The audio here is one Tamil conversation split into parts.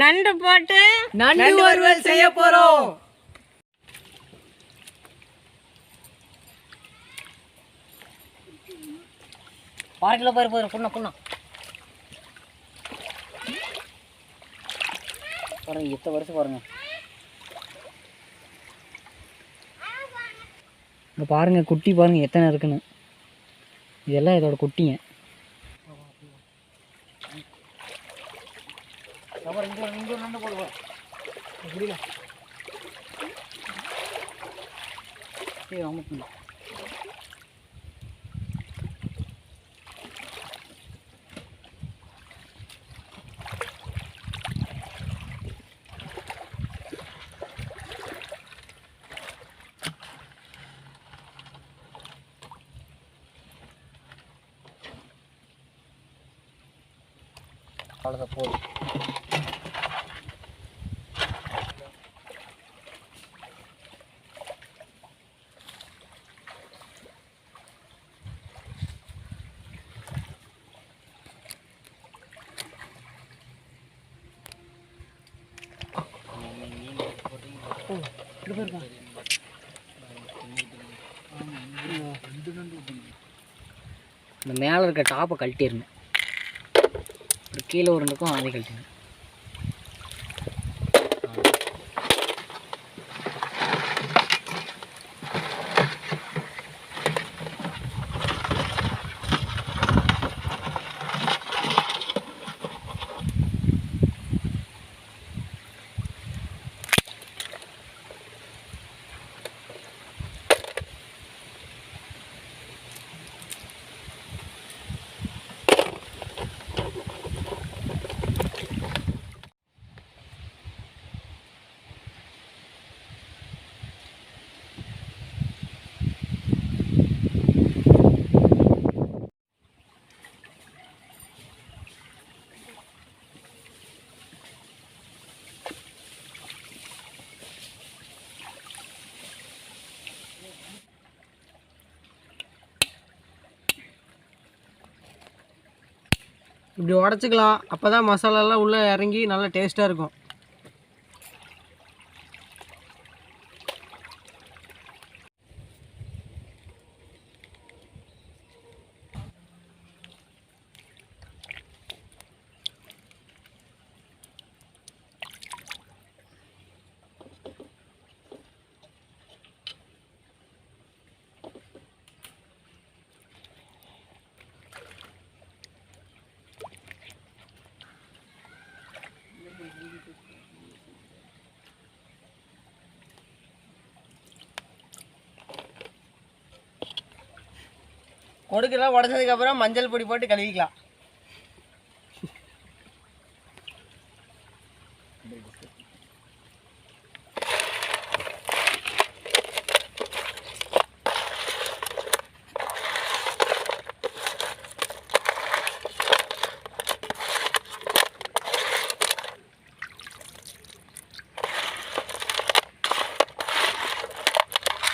நண்டு போட்டு நண்டு வறுவல் செய்ய போறோம். பாருங்களா பாரு புண்ணா பாருங்க, எத்தனை வருஷம் பாருங்க. இங்கே பாருங்க, குட்டி பாருங்க எத்தனை இருக்குன்னு. இதெல்லாம் இதோட குட்டிங்க. இங்கே நண்டு போடுவோம் புரியல. சரி ஆமாம். அவ்வளோதான் போதும். இந்த மேலே இருக்க டாப்பை கழட்டிடணும். கீழே ஒரு இருக்கும், அதை கழட்டிடணும். இப்படி உடச்சிக்கலாம். அப்போ தான் மசாலாலாம் உள்ளே இறங்கி நல்லா டேஸ்ட்டாக இருக்கும். கொடுக்கலாம். உடச்சதுக்கப்புறம் மஞ்சள் பொடி போட்டு கழுவிக்கலாம்.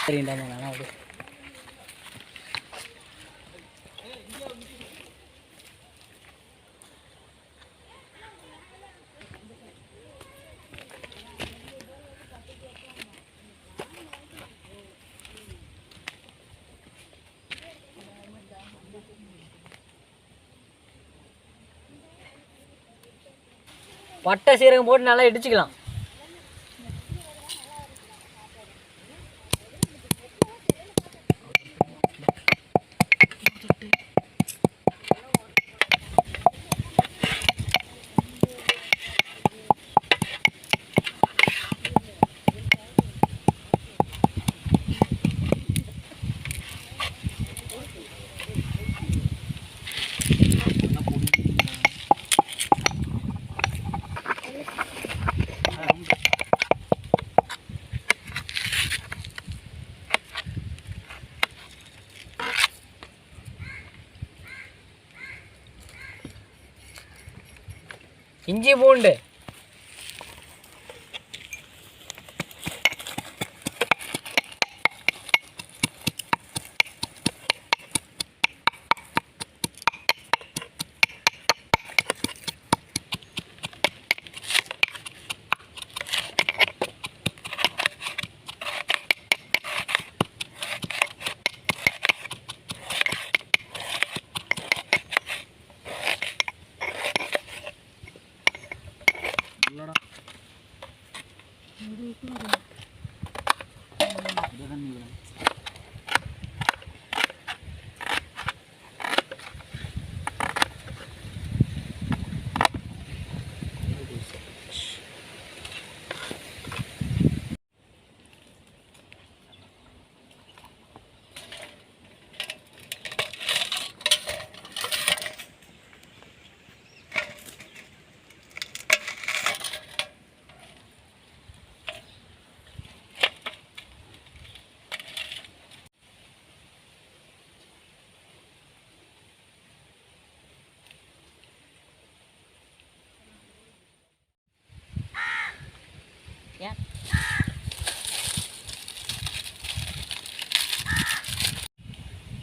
சரிண்டா நான் அப்படி பட்டை சீரகம் போட்டு நல்லா இடிச்சுக்கலாம். இஞ்சி பூண்டு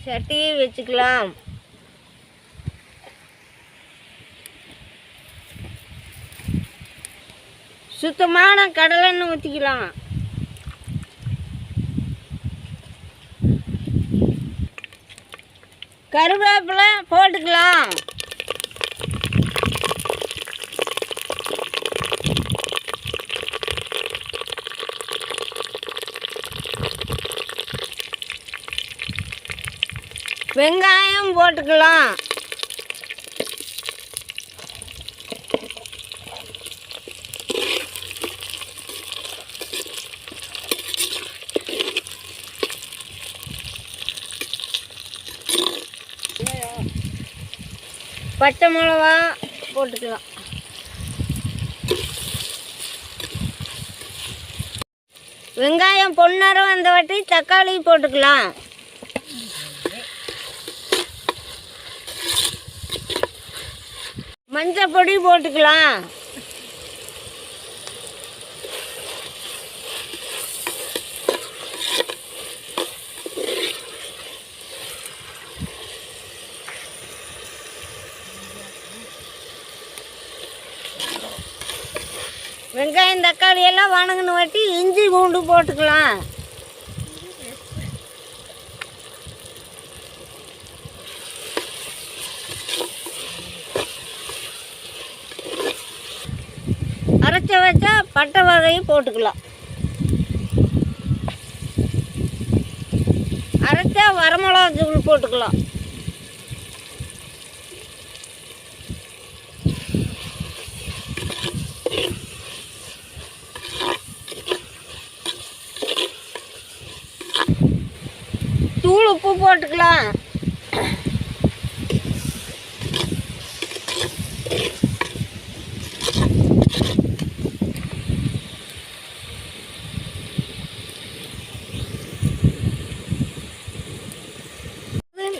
சட்டியை வச்சுக்கலாம். சுத்தமான கடலெண்ணெய் ஊற்றிக்கலாம். கருவேப்பிலை போட்டுக்கலாம். வெங்காயம் போட்டுக்கலாம். பச்சை மிளகா போட்டுக்கலாம். வெங்காயம் பொன்னரம் வந்த வாட்டி தக்காளி போட்டுக்கலாம். மஞ்சள் பொடி போட்டுக்கலாம். வெங்காயம் தக்காளி எல்லாம் வணங்கின வாட்டி இஞ்சி பூண்டு போட்டுக்கலாம். அரைச்ச வச்சா பட்டை வகையும் போட்டுக்கலாம். அரைச்சா வரமிளகா தூள் போட்டுக்கலாம். தூள் உப்பு போட்டுக்கலாம்.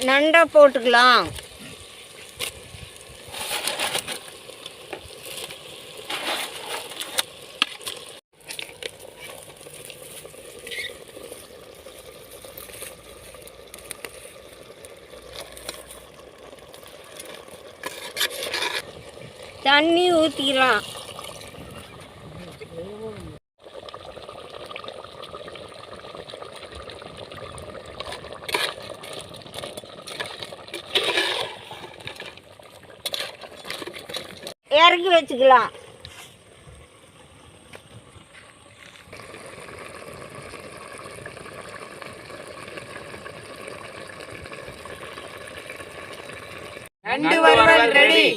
நண்டை போட்டுக்கலாம். தண்ணி ஊற்றிக்கலாம். இறக்கி வச்சுக்கலாம். நண்டு வறுவல் ரெடி.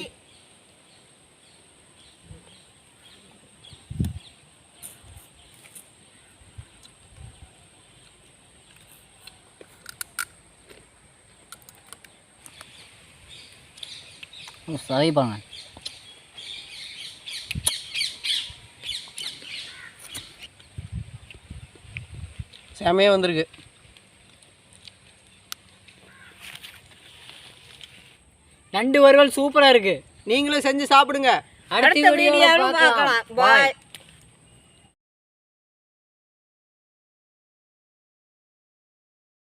சதைப்பாங்க. செமையாக வந்திருக்கு. நண்டு வறுவல் சூப்பராக இருக்குது. நீங்களும் செஞ்சு சாப்பிடுங்க. அடுத்த வீடியோவில் பார்க்கலாம். பாய்.